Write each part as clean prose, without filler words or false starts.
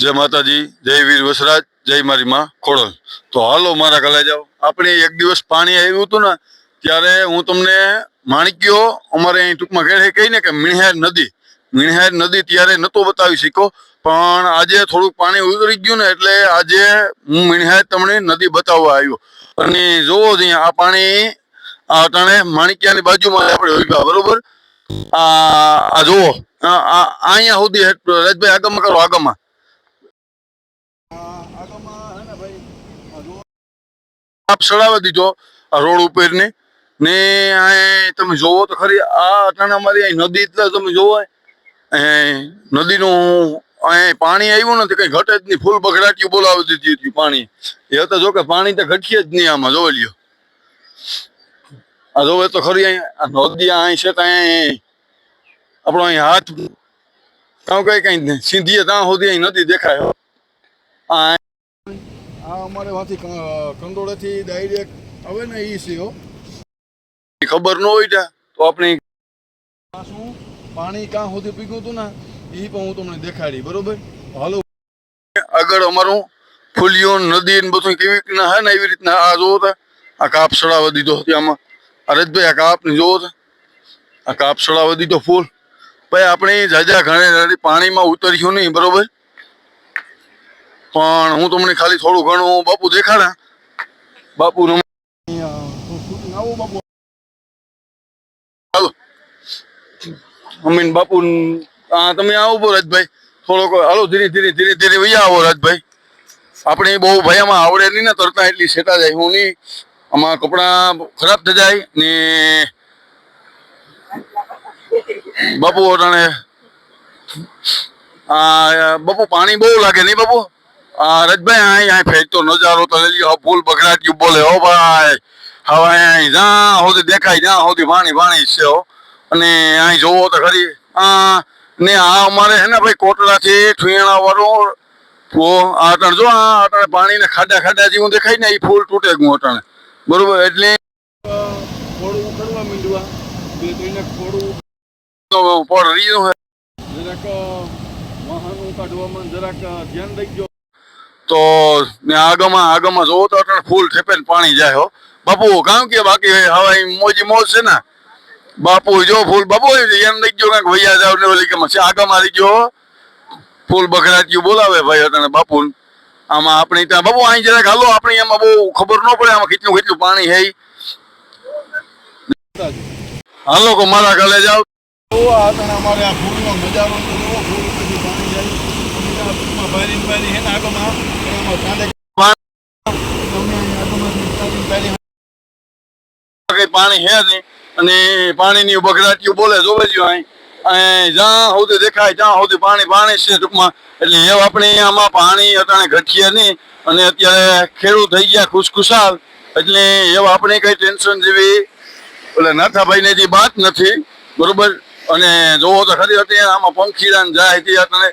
जय माताजी, जय वीर वसराज, जय मारी माँ खोड़ल। तो हालो मारा गला जाओ। આપણે એક દિવસ પાણી આવ્યું હતું ને ત્યારે હું તમને માણિક્યો અમારે અહીં ટૂંકમાં ઘરે કહીને કે મીણહેર નદી ત્યારે નતો બતાવી શક્યો, પણ આજે થોડુંક પાણી ઉતરી ગયું ને એટલે આજે હું મીણહેર તમને નદી બતાવવા આવ્યો. અને જોવો અહીંયા આ પાણી આ અટાણે માણિક્યાની બાજુમાં આપણે ઉભા, બરોબર? આ જોવો અહીંયા સુધી રાજભાઈ આગમાં કરો, આગમાં આપ સડાવી દીધો આ રોડ ઉપર ને તમે જોવો તો ખરી આ અટાણે અમારી અહીં નદી તમે જોવો નદીનું અહીં પાણી આવ્યું ને કઈ ઘટે જ નહીં, ફૂલ બગડાટીયું બોલાવી દીધી હતી પાણી. એ તો જો કે પાણી તો ઘટીએ જ નહીં આમાં, જોઈ લ્યો આ જોવે તો ખરી અહીં નદી અહીં છે તો અહીં આપણો અહીં હાથ કાં કઈ સીધીએ ત્યાં સુધી અહીં નદી દેખાય. આ અમારે વાથી કંડોળેથી ડાયરેક્ટ આવે ને એ છે ખબર ન હોય તો આપણે શું પાણી ક્યાં સુધી પીગું હતું ને એ પણ હું તમને દેખાડી, બરોબર? હાલો આગળ અમારું ફૂલિયો નદી ને બધું કેવી ના હે ને એવી રીતના આ જોવો તો આ કાપ સડાવવા દીધો હતી આમાં. હરેશભાઈ આ કાપ ને જોવો તો આ કાપ સડાવવા દીધો ફૂલ. ભાઈ આપણે જાજા ઘણે પાણીમાં ઉતર્યું નહીં, બરોબર? પણ હું તમને ખાલી થોડું ઘણું બાપુ દેખાડા. બાપુ બાપુ હાલો અમીન બાપુ તમે આવો રાજભાઈ થોડોક. હાલો ધીરે ધીરે ધીરે ધીરે વૈયા આવો રાજભાઈ. આપણે બહુ ભાઈ આમાં આવડે નહીં ને તરતા એટલી સેટા જાય હું નહીં, આમાં કપડાં ખરાબ થઈ જાય ને. બાપુ અટાણે બાપુ પાણી બહુ લાગે નહીં બાપુ? રાજભાઈ અહીં ફેંકતો નજારો તો લઈ લ્યો, ફૂલ બગડાટ્યું બોલે હો ભાઈ. હવે અહીં જ્યાં સુધી દેખાય ત્યાં સુધી પાણી પાણી છે હો. અને અહીં જોવો તો ખરી ને આ અમારે હે ને ભાઈ કોટડાથી ઠુયાણા વાળો આ અટાણે જો આ અટાણે પાણીને ખાડા ખાડા જેવું દેખાય ને એ ફૂલ તૂટે ગયું અટાણે, બરોબર? એટલે થોડું ઉખડવા માંડવા બે ત્રણ થોડું પડ રહ્યું હે જરાક વાહનો કાઢવામાં જરાક ધ્યાન રાખજો. તો ને આગમાં જોવો તો અટાણે ફૂલ ઠેપે ને પાણી જાય હો બાપુ. કામ કે બાકી હવે મોજી મોજ છે ને બાપુ. જો ફૂલ બાપુ એમ લઈ ગયો કાંઈક વૈયા જાવ ને ઓલી કે આગમાં આવી ગયો ફૂલ બગડાટ્યું બોલાવે ભાઈ અટાણે બાપુ. આમાં આપણે ત્યાં બાપુ અહીં જરાક હાલો, આપણે એમાં બહુ ખબર ન પડે આમાં કેટલું કેટલું પાણી હે. હાલો કો મારા ગલે જાવ. અમારે આ ફૂલનો નજારો તો જોવો, ફૂલ પછી પાણી જાય ભારી હે ને આગમાં પાણી હે નહીં અને પાણીની બગડાટીયું બોલે જોવે જો અહીં જ્યાં સુધી દેખાય ત્યાં સુધી પાણી પાણી છે ટૂંકમાં. એટલે એવું આપણે આમાં પાણી અટાણે ઘટીએ નહીં અને અત્યારે ખેડૂત થઈ ગયા ખુશખુશાલ, એટલે એવું આપણે કઈ ટેન્શન જેવી એટલે નાથાભાઈને જે વાત નથી, બરોબર? અને જોવો તો ખરી હતી આમાં પંખીડા ને જાય તે અટાણે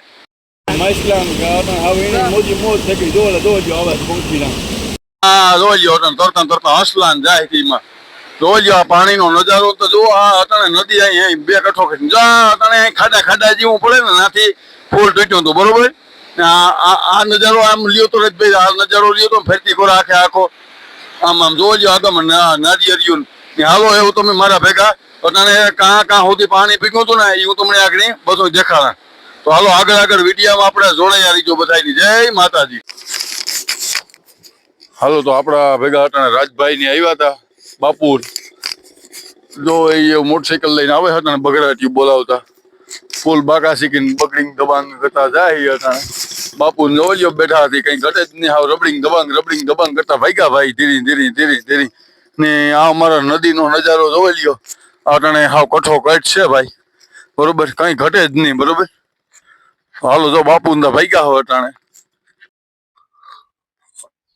તરતા હસલાન જાય તેમાં જોઈ આ પાણીનો નજારો તો જો. આ અટાણે નદી અહીં બે કઠો અટાણે ખાડા ખાડા જેવું પડે ને નાથી ફૂલ તૂટ્યું હતું, બરોબર? આ નજારો આમ લ્યો તો ભાઈ, આ નજારો લ્યો તો ફેરતી કરો આખે આખો આમ આમ જોઈ લ્યો આગળ નારિયેરિયું. હાલો એવું તમે મારા ભેગા અટાણે કાં સુધી પાણી પીગું હતું ને એ હું તમને આગળ બધું દેખાડા. તો હાલો આગળ વિડીયામાં આપણે જોડાયા રહીજો બધાની. જય માતાજી. હાલો તો આપણા ભેગા અટાણે રાજભાઈ ની આવ્યા હતા બાપુ. જો એ મોટરસાઇકલ લઈને આવે હતા ને બગડાટી બોલાવતા ફૂલ બાકા શીખીને બગડીંગ દબાંગ કરતા જાય અટાણે. બાપુ જોજો બેઠા હતી કઈ ઘટે જ નહીં, હાવ રબડિંગ દબાંગ કરતા ભાગ્યા ભાઈ ધીરે ધીરે ધીરે ધીરે. ને આ અમારા નદીનો નજારો જોઈ લ્યો અટાણે હાવ કઠો કટ છે ભાઈ, બરોબર? કઈ ઘટે જ નહીં, બરોબર? હાલો જો બાપુ ને ભાગ્યા હો અટાણે.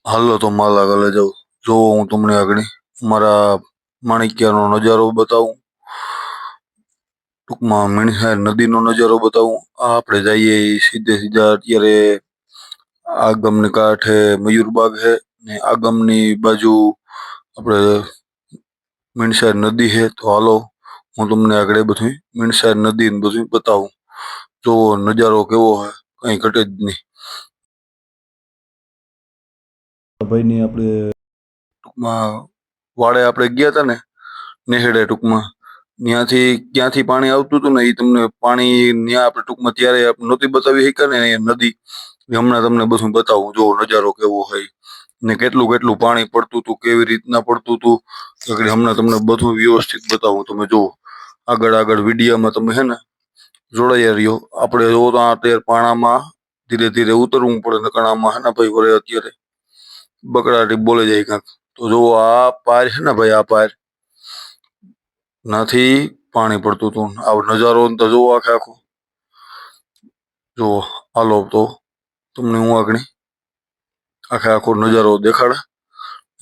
હાલો તો માલા ગલે જાઉં. જો હું તમને આગળ મારા માણિક્યાનો નજારો બતાવું, ટૂંકમાં મીણહેર નદીનો નજારો બતાવું. આપણે જઈએ સીધા અત્યારે આગમને કાંઠે મયુરબાગ છે ને આગમની બાજુ આપણે મીણસેર નદી છે. તો હાલો હું તમને આગળ બધું મીણસેર નદી ને બધું બતાવું. જો નજારો કેવો હોય કઈ ઘટે જ નહીં. ભાઈની આપણે ટૂંકમાં વાડે આપણે ગયા હતા ને નેહડે ટૂંકમાં ત્યાંથી ક્યાંથી પાણી આવતું હતું ને એ તમને પાણી ત્યાં આપણે ટૂંકમાં ત્યારે નહોતી બતાવી શક્યા ને અહીંયા નદી હમણાં તમને બધું બતાવું જો નજારો કેવો હોય ને કેટલું કેટલું પાણી પડતું હતું કેવી રીતના પડતું હતું હમણાં તમને બધું વ્યવસ્થિત બતાવું તમે જુઓ આગળ આગળ વિડીયામાં તમે હે ને જોડાયા રહ્યો આપણે જો તો અત્યારે પાણામાં ધીરે ધીરે ઉતરવું પડે નકર આમાં હે ને ભાઈ વરે અત્યારે બકડાટી બોલે જાય કાંક તો જો આ પાર છે ને ભાઈ આ પાર નાથી પાણી પડતું હતું આ નજારો તો જોવો આખે આખો જો હાલો તો તમને હું આગળ આખે આખો નજારો દેખાડે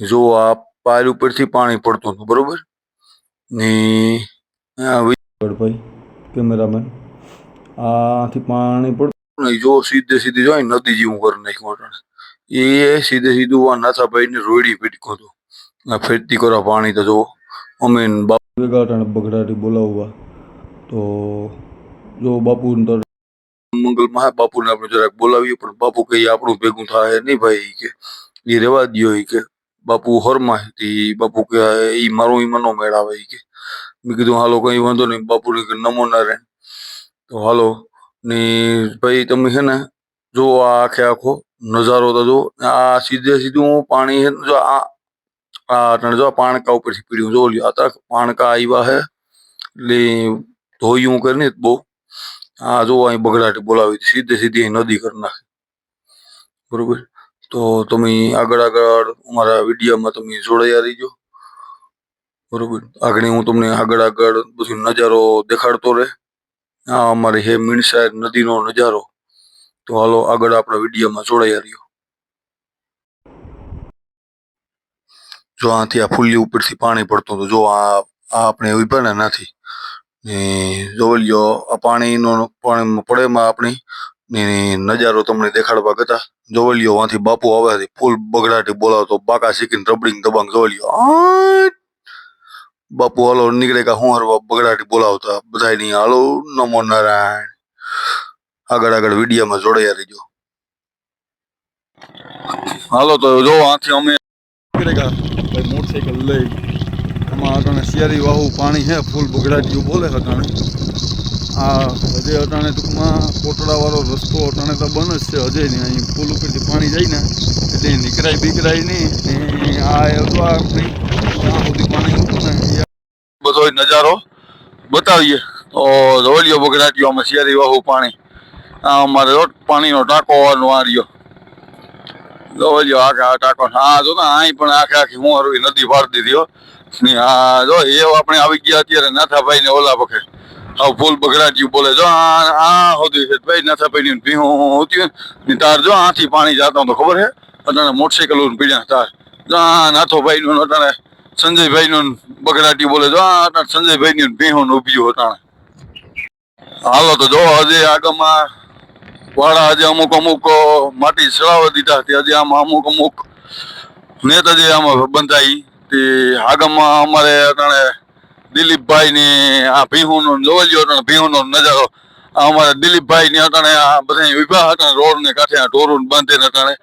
જો આ પાર ઉપરથી પાણી પડતું હતું બરોબર ને ભાઈ કેમેરામેન આથી પાણી પડતું નહીં જો સીધે સીધી જો નદી જેવું કરી નાખ્યું એ સીધે સીધું આ નાથાભાઈ ને રોયડી પીટકો હતો આ ફેરતી કરો પાણી તો જો અમે વેગાટાને બગડાટી બોલાવવા તો જો બાપુ મંગલમાં બાપુને આપણે જરાક બોલાવીએ પણ બાપુ કઈ આપણું ભેગું થાય નહીં ભાઈ કે એ રેવા દો કે બાપુ હોરમાં બાપુ કે એ મારું ઈમાનો મેળ આવે કે મેં કીધું હાલો કઈ વાંધો નહીં બાપુને નમો ના રહે તો હાલો ને ભાઈ તમે છે ને જો આ આખે આખો નજારો તો જો આ સીધે સીધું પાણી છે જો આ જો પાણકા ઉપરથી પીડ્યું જો લ્યો આ પાણકા આવ્યા હે એટલે ધોયું કરીને બહુ આ જો અહીં બગડાટી બોલાવી સીધે સીધી નદી કરી નાખી બરોબર તો તમે આગળ આગળ અમારા વિડીયોમાં તમે જોડાયા રહીજો બરોબર આગળ હું તમને આગળ આગળ બધું નજારો દેખાડતો રહે આ અમારી હે મીણસાર નદીનો નજારો તો હાલો આગળ આપણા વિડીયોમાં જોડાયા રહ્યો જો આથી આ ફૂલી ઉપરથી પાણી પડતું હતું જો આ આપણે ઉભા ને નાથી ને જોઈ લ્યો આ પાણીનો પાણી પડેમાં આપણી ને નજારો તમને દેખાડવા ગતા જોઈ લ્યો વાંથી બાપુ આવે ફૂલ બગડાટી બોલાવતો બાકા શીખીને રબડીંગ દબાંગ જોઈ લ્યો બાપુ હાલો નીકળે કે હું હરવા બગડાટી બોલાવતા બધા ની હાલો નમો નારાયણ આગળ આગળ વિડીયોમાં જોડાયા રહીજો હાલો તો જો આથી અમે મોટરસાઇકલ લઈ આમાં અટાણે શિયારી વાહુ પાણી છે ફૂલ બગડાટીયું બોલે અટાણે આ હજે અટાણે ટૂંકમાં કોટડાવાળો રસ્તો અટાણે તો બન જ છે હજે નહીં અહીં ફૂલ ઉપરથી પાણી જાય ને એટલે નીકળાય બીકરાય નહીં ને આ હતો આપણી ત્યાં સુધી પાણી હતું ને બધો નજારો બતાવીએ તો જોલિયો બગડાટીયો અમે શિયારી વાહુ પાણી આ અમારે પાણીનો ટાંકો હોવાનો આ રહ્યો જોલિયો આખા ટાંકો હા જો અહીં પણ આખે આખી હું હરવી નદી પાડી દીધી હા જો એ આપણે આવી ગયા અત્યારે નાથાભાઈ ને ઓલા પખે હવે ફૂલ બગડાટ્યું બોલે જો આ હોતી છે ભાઈ નાથાભાઈ ની ભીહું હોતી ને તાર જો આથી પાણી જતા તો ખબર છે અટાણે મોટરસાઇકલ પીડ્યા તાર જો આ નાથોભાઈ નું અટાણે સંજયભાઈ નું બગડાટી બોલે જો આ સંજયભાઈ ની ભીહું ઉભ્યું અટાણે હાલો તો જો હજી આગળમાં વાળા હજી અમુક અમુક માટી ચડાવી દીધા હજી આમાં અમુક અમુક નેત હજી આમાં બંધાઈ તે આગળમાં અમારે અટાણે દિલીપભાઈ ની આ ભીહું નો જોવા લ્યો ભીહું નો નજારો અમારે દિલીપભાઈ ની અટાણે આ બધા વિભાગ હતા રોડ ને કાંઠે ઢોરું બાંધે અટાણે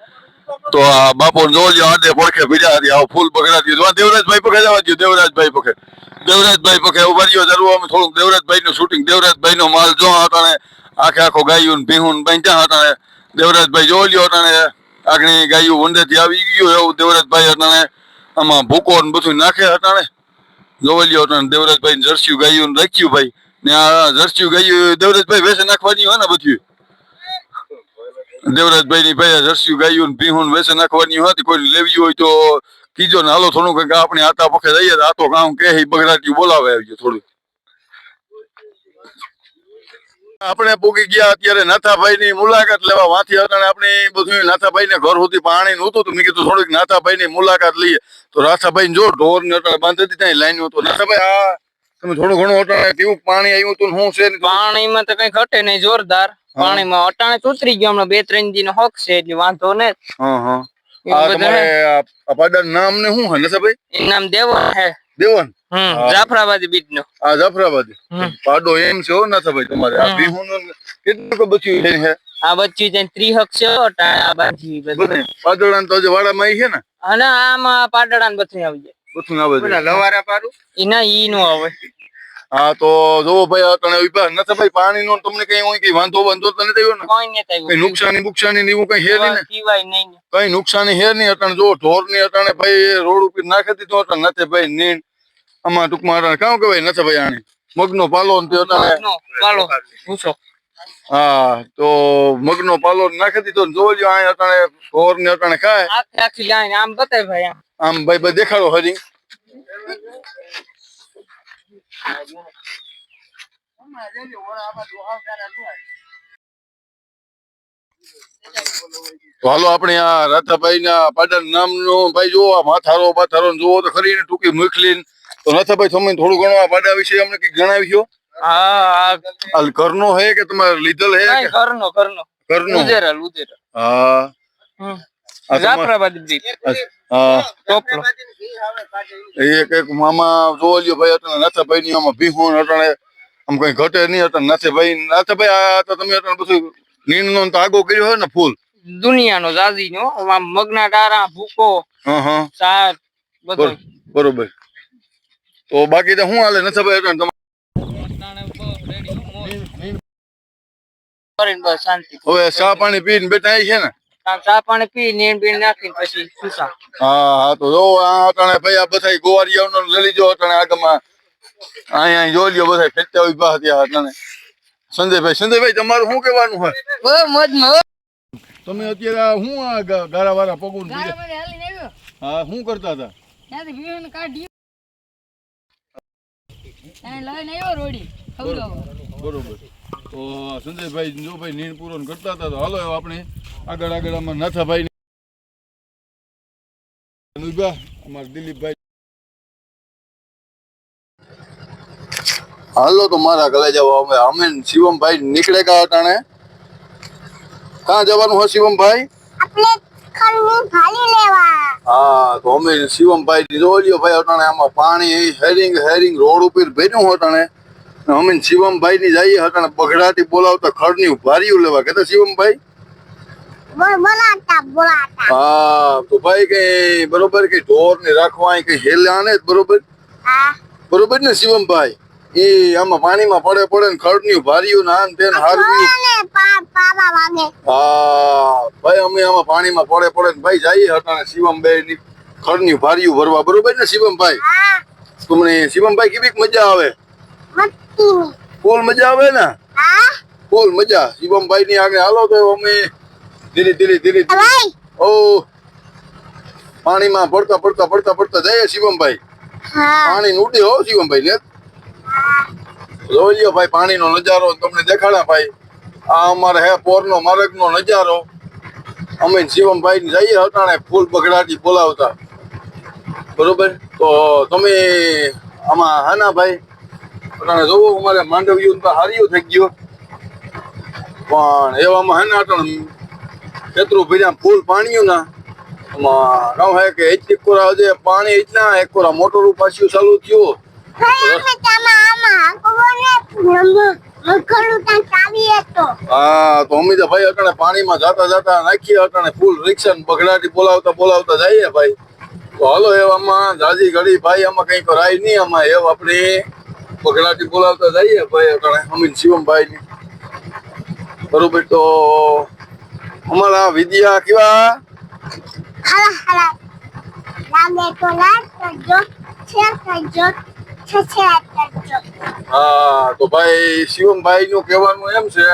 તો આ બાપુ જોવા લ્યો આડે પડખે ભીજા હતી આવો ફૂલ પકડાતી દેવરાજભાઈ પકે જવા દો દેવરાજભાઈ પકે ઉભા રહ્યો જરૂર અમે થોડુંક દેવરાજભાઈ નું શૂટિંગ દેવરાજભાઈ નો માલ જો અટાણે આખે આખો ગાયું ભીહું બાંધ્યા અટાણે દેવરાજભાઈ જોવા લ્યો અટાણે આગળ ગાયું વંડેથી આવી ગયું એવું દેવરાજભાઈ અટાણે આમાં ભૂકો ને બધું નાખે અટાણે જોવા લ્યો અટાણે દેવરાજભાઈ જર્સિયું ગાયું રાખ્યું ભાઈ ને આ જર્સિયું ગાયું દેવરાજભાઈ વેસે નાખવાની હોય ને બધું દેવરાજભાઈ ની ભાઈ જર્સિયું ગાયું ભીહું વેસે નાખવાની હતી કોઈ લેવી હોય તો કીજો ને હાલો થોડું કંઈક આપણે આતા પખે જઈએ આ તો કામ કે બગડાટી બોલાવે આવી થોડું આપણે પૂગી ગયા અત્યારે નાથાભાઈ ની મુલાકાત લેવા વાંથી અટાણે આપણે બધું નાથાભાઈ ને ઘર સુધી પાણી નહોતું તો મેં કીધું થોડીક નાથાભાઈ ની મુલાકાત લઈએ તો નાથાભાઈ જો ઢોર ને અટાણે બાંધી દીધા લાઈન હતો નાથાભાઈ આ તમે થોડું ઘણું અટાણે કેવું પાણી આવ્યું હતું શું છે પાણીમાં તો કઈ ઘટે નહીં જોરદાર પાણીમાં અટાણે ઉતરી ગયો હમણાં 2-3 દી નો હક છે એટલે વાંધો ને નામ ને શું હે નાથાભાઈ એનું નામ દેવન હે દેવન જાફરાબાદી બીજ નો આ જાફરાબાદી પાડો એમ છે હો નાથાભાઈ તમારે આ ભીહું કેટલું બચ્યું છે આ વચ્ચે જઈને ત્રિહક છે અટાણે આ બાજી બધું. બધે પાદળા તો હજી વાડામાં ઈ છે ને અને આમાં પાટડા ને બધું આવી જાય. બધું આવે છે. લવારા પારું ઈ ના ઈ નો આવે. હા તો જોવો ભાઈ અટાણે ઉભા નથી ભાઈ પાણીનો તમને કઈ હોય કઈ વાંધો તો નથી આવ્યો ને કોઈ ને થાય કઈ નુકસાની ને એવું કઈ હે નહીં ને પીવાય નહીં ને. કઈ નુકસાની હે નહીં અટાણે જો ઢોર ની અટાણે ભાઈ રોડ ઉપર નાખી દીધો અટાણે નથી ભાઈ નીણ આમાં ટૂંકમાં અટાણે કામ કહેવાય નથી ભાઈ આને મગનો પાલો ને તે અટાણે નો પાલો પૂછો. હા તો મગનો પાલો નાખી દીધો ને જોજો આ અટાણે ઢોર ને અટાણે ખાય આખી આખી લાઈન આમ બતાય ભાઈ આમ. આમ ભાઈ ભાઈ દેખાડો હરી તો હાલો આપણે આ રાધાભાઈ ના પાડર નામનો ભાઈ જોવો આ માથારો બાથારો ને જોવો તો ખરી ને ટૂંકી મોકલી તો રાધાભાઈ તમે થોડું ઘણું આ પાડા વિશે અમને કઈક જણાવ્યો હા હાલ ઘરનો હે કે તમારે લીધેલ હે કે ઘરનો ઘરનો ઘરનો લુધેરા લુધેરા. હા હમ. આ તમારે- જાફરાબાદી બ્રીડ હા ટોપલો. એક મામા જોવો લ્યો ભાઈ અટાણે નાથાભાઈ ની આમાં ભીહું અટાણે આમ કઈ ઘટે નહીં અટાણે નાથાભાઈ આ તો તમે અટાણે બધું નીણ નો તો આગો કર્યો હોય ને ફૂલ દુનિયાનો જાજી નો આમ મગના ડારા ભૂકો હા હા શાક બધું. બરોબર તો બાકી તો શું હાલે નાથાભાઈ અટાણે તમારે કરીને બસ શાંતિ. હવે ચા પાણી પીને બેઠા અહીં છે ને આમ ચા પાણી પી નીણ બીણ નાખીને પછી સુતા. હા તો જો આ અટાણે ભાઈ આ બધા ગોવારિયાનો લઈ લીધો અટાણે આગમાં અહીંયા જોઈ લ્યો બધા ફેરતા ઉભા હતા અટાણે સંજયભાઈ તમારું શું કહેવાનું હોય ઓ મોજમાં તમે અત્યારે શું આ ગારા વાળા પગું હા શું કરતા હતા બરોબર તો સંજયભાઈ જો ભાઈ નીણ પૂરો કરતા હતા તો હાલો આપણે આગળ આમાં નાથાભાઈ ઉભા અમારા દિલીપભાઈ હાલો તો મારા ગલે જવા અમે શિવમભાઈ નીકળે કા અટાણે ક્યાં જવાનું હોય શિવમભાઈ હા તો અમે શિવમભાઈ જોયો ભાઈ અટાણે આમાં પાણી હેરિંગ રોડ ઉપર ભર્યું અટાણે અમે શિવમભાઈ ની જઈએ અટાણે બગડાટી બોલાવતા ખડની ભારીયું લેવા કેતા શિવમભાઈ હા તો ભાઈ કઈ બરોબર કે ઢોર ને રાખવા કઈ હેલ્યા ને બરોબર બરોબર ને શિવમભાઈ એ આમાં પાણીમાં પડે ને ખડની ભારીયું ને આન તેન હારવ્યું હા ભાઈ અમે આમાં પાણીમાં પડે ને ભાઈ જઈએ અટાણે શિવમભાઈ ની ખડની ભારીયું ભરવા બરોબર ને શિવમભાઈ તમને શિવમભાઈ કેવી મજા આવે ફૂલ મજા આવે ને ફૂલ મજા શિવમભાઈ ની આગળ હાલો તો અમે ધીરે ઓ પાણીમાં પડતા જઈએ શિવમભાઈ પાણી ઉડી હો શિવમભાઈ ને જોઈ લ્યો ભાઈ પાણીનો નજારો તમને દેખાડા ભાઈ આ અમારે હે પોરનો માર્ગનો નજારો અમે શિવમભાઈ ની જઈએ અટાણે ફૂલ બગડાટી બોલાવતા બરોબર તો તમે આમાં હાના ભાઈ અટાણે જોવો અમારે માંડવ્યું હાર્યું થઈ ગયો પણ એવામાં હે ને અટાણે ખેતરું ભર્યા ફૂલ પાણીયું ના આમાં હે કે એક કોરા હજે પાણી એટલા એક કોરા મોટરું પાછું ચાલુ થયું હા તો અમે તો ભાઈ અટાણે પાણીમાં જાતા નાખીએ અટાણે ફૂલ રિક્ષા બગડાટી બોલાવતા જઈએ ભાઈ તો હાલો એવામાં જાજી ઘડી ભાઈ આમાં કઈ કરાય નહીં આમાં એવ આપણે બગડાટી બોલાવતા જઈએ ભાઈ અટાણે અમે શિવમભાઈ ની બરોબર તો અમારા વિદ્યા કેવા હા તો ભાઈ શિવમભાઈ નું કહેવાનું એમ છે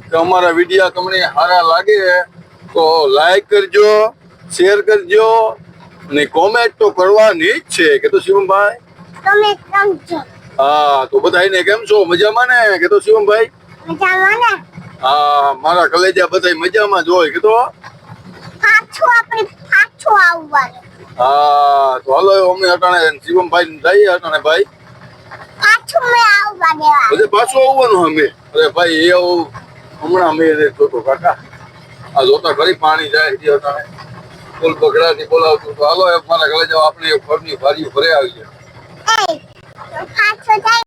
કે અમારા વિડિયા તમને સારા લાગે તો લાઈક કરજો શેર કરજો ને કોમેન્ટ તો કરવાની જ છે કે તો શિવમભાઈ હા તો બધાને કેમ છો મજામાં ને કે તો શિવમભાઈ હા મારા કલેજા બધા મજામાં જ હોય કે તો હા તો હાલો અમે અટાણે શિવમભાઈ જઈએ અટાણે ભાઈ પાછું આવવાનું અમે અરે ભાઈ એવું હમણાં અમે જોતો કાકા આ જોતા ખરી પાણી જાય છે અટાણે ફૂલ બગડાથી બોલાવતું તો હાલો મારા ઘરે જાવ આપણે ઘરની ભારી ભરે આવી જાય